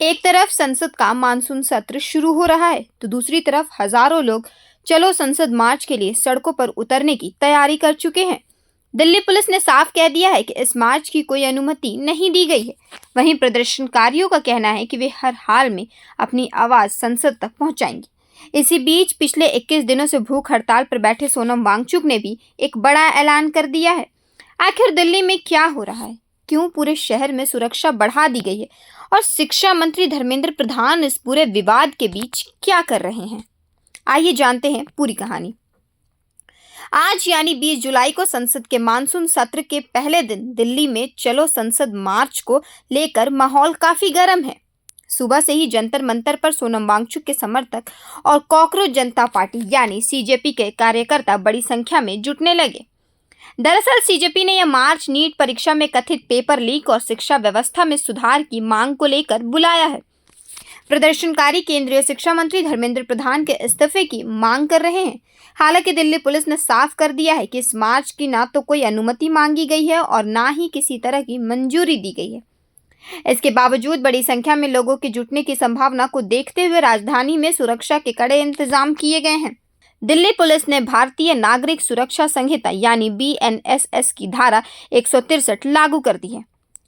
एक तरफ संसद का मानसून सत्र शुरू हो रहा है तो दूसरी तरफ हजारों लोग चलो संसद मार्च के लिए सड़कों पर उतरने की तैयारी कर चुके हैं। दिल्ली पुलिस ने साफ कह दिया है कि इस मार्च की कोई अनुमति नहीं दी गई है। वहीं प्रदर्शनकारियों का कहना है कि वे हर हाल में अपनी आवाज संसद तक पहुंचाएंगे। इसी बीच पिछले 21 दिनों से भूख हड़ताल पर बैठे सोनम वांगचुक ने भी एक बड़ा ऐलान कर दिया है। आखिर दिल्ली में क्या हो रहा है, क्यों पूरे शहर में सुरक्षा बढ़ा दी गई है और शिक्षा मंत्री धर्मेंद्र प्रधान इस पूरे विवाद के बीच क्या कर रहे हैं, आइए जानते हैं पूरी कहानी। आज यानी 20 जुलाई को संसद के मानसून सत्र के पहले दिन दिल्ली में चलो संसद मार्च को लेकर माहौल काफी गर्म है। सुबह से ही जंतर मंतर पर सोनम वांगचुक के समर्थक और कॉकरोच जनता पार्टी यानी सीजेपी के कार्यकर्ता बड़ी संख्या में जुटने लगे। दरअसल सीजेपी ने यह मार्च नीट परीक्षा में कथित पेपर लीक और शिक्षा व्यवस्था में सुधार की मांग को लेकर बुलाया है। प्रदर्शनकारी केंद्रीय शिक्षा मंत्री धर्मेंद्र प्रधान के इस्तीफे की मांग कर रहे हैं। हालांकि दिल्ली पुलिस ने साफ कर दिया है कि इस मार्च की ना तो कोई अनुमति मांगी गई है और ना ही किसी तरह की मंजूरी दी गई है। इसके बावजूद बड़ी संख्या में लोगों के जुटने की संभावना को देखते हुए राजधानी में सुरक्षा के कड़े इंतजाम किए गए हैं। दिल्ली पुलिस ने भारतीय नागरिक सुरक्षा संहिता यानी बीएनएसएस की धारा 163 लागू कर दी है।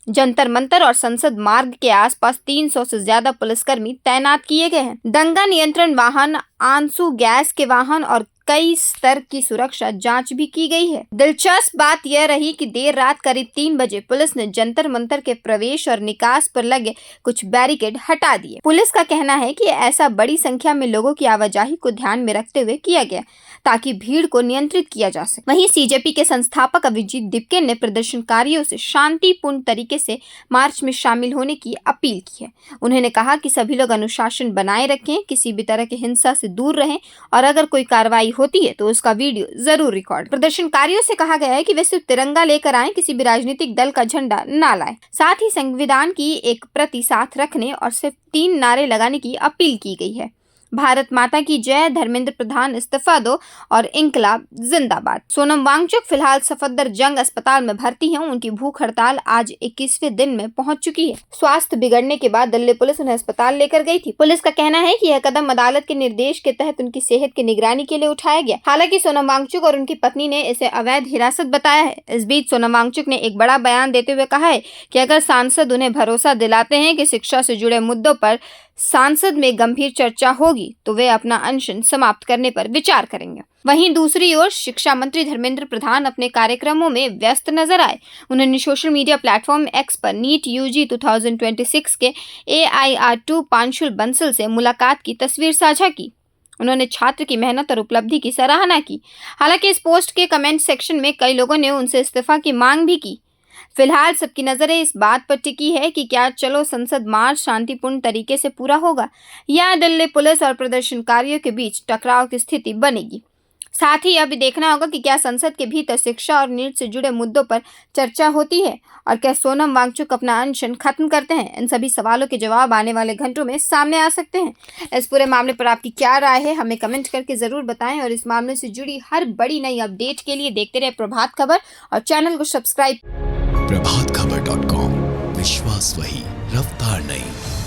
जंतर मंतर और संसद मार्ग के आसपास 300 से ज्यादा पुलिसकर्मी तैनात किए गए हैं। दंगा नियंत्रण वाहन, आंसू गैस के वाहन और कई स्तर की सुरक्षा जांच भी की गई है। दिलचस्प बात यह रही कि देर रात करीब 3 बजे पुलिस ने जंतर मंतर के प्रवेश और निकास पर लगे कुछ बैरिकेड हटा दिए। पुलिस का कहना है कि ऐसा बड़ी संख्या में लोगों की आवाजाही को ध्यान में रखते हुए किया गया ताकि भीड़ को नियंत्रित किया जा सके। वहीं सीजेपी के संस्थापक अभिजीत दिपके ने प्रदर्शनकारियों से शांतिपूर्ण तरीके से मार्च में शामिल होने की अपील की है। उन्होंने कहा कि सभी लोग अनुशासन बनाए रखें, किसी भी तरह की हिंसा से दूर रहें और अगर कोई कार्रवाई होती है तो उसका वीडियो जरूर रिकॉर्ड। प्रदर्शनकारियों से कहा गया है कि वे सिर्फ तिरंगा लेकर आए, किसी भी राजनीतिक दल का झंडा ना लाए। साथ ही संविधान की एक प्रति साथ रखने और सिर्फ 3 नारे लगाने की अपील की गई है। भारत माता की जय, धर्मेंद्र प्रधान इस्तीफा दो और इंकलाब जिंदाबाद। सोनम वांगचुक फिलहाल सफदरजंग अस्पताल में भर्ती हैं। उनकी भूख हड़ताल आज 21वें दिन में पहुंच चुकी है। स्वास्थ्य बिगड़ने के बाद दिल्ली पुलिस उन्हें अस्पताल लेकर गई थी। पुलिस का कहना है कि यह कदम अदालत के निर्देश के तहत उनकी सेहत की निगरानी के लिए उठाया गया। हालांकि सोनम वांगचुक और उनकी पत्नी ने इसे अवैध हिरासत बताया है। इस बीच सोनम वांगचुक ने एक बड़ा बयान देते हुए कहा है कि अगर सांसद उन्हें भरोसा दिलाते हैं कि शिक्षा से जुड़े मुद्दों पर सांसद में गंभीर चर्चा होगी तो वे अपना अनशन समाप्त करने पर विचार करेंगे। वहीं दूसरी ओर शिक्षा मंत्री धर्मेंद्र प्रधान अपने कार्यक्रमों में व्यस्त नजर आए। उन्होंने सोशल मीडिया प्लेटफॉर्म एक्स पर नीट यूजी 2026 के AIR2 पांशुल बंसल से मुलाकात की तस्वीर साझा की। उन्होंने छात्र की मेहनत और उपलब्धि की सराहना की। हालांकि इस पोस्ट के कमेंट सेक्शन में कई लोगों ने उनसे इस्तीफा की मांग भी की। फिलहाल सबकी नजरें इस बात पर टिकी है कि क्या चलो संसद मार्च शांतिपूर्ण तरीके से पूरा होगा या दिल्ली पुलिस और प्रदर्शनकारियों के बीच टकराव की स्थिति बनेगी। साथ ही अभी देखना होगा कि क्या संसद के भीतर शिक्षा और नीट से जुड़े मुद्दों पर चर्चा होती है और क्या सोनम वांगचुक अपना अनशन खत्म करते हैं। इन सभी सवालों के जवाब आने वाले घंटों में सामने आ सकते हैं। इस पूरे मामले पर आपकी क्या राय है, हमें कमेंट करके जरूर बताएं और इस मामले से जुड़ी हर बड़ी नई अपडेट के लिए देखते रहे प्रभात खबर और चैनल को सब्सक्राइब। प्रभातखबर.com, विश्वास वही, रफ्तार नहीं।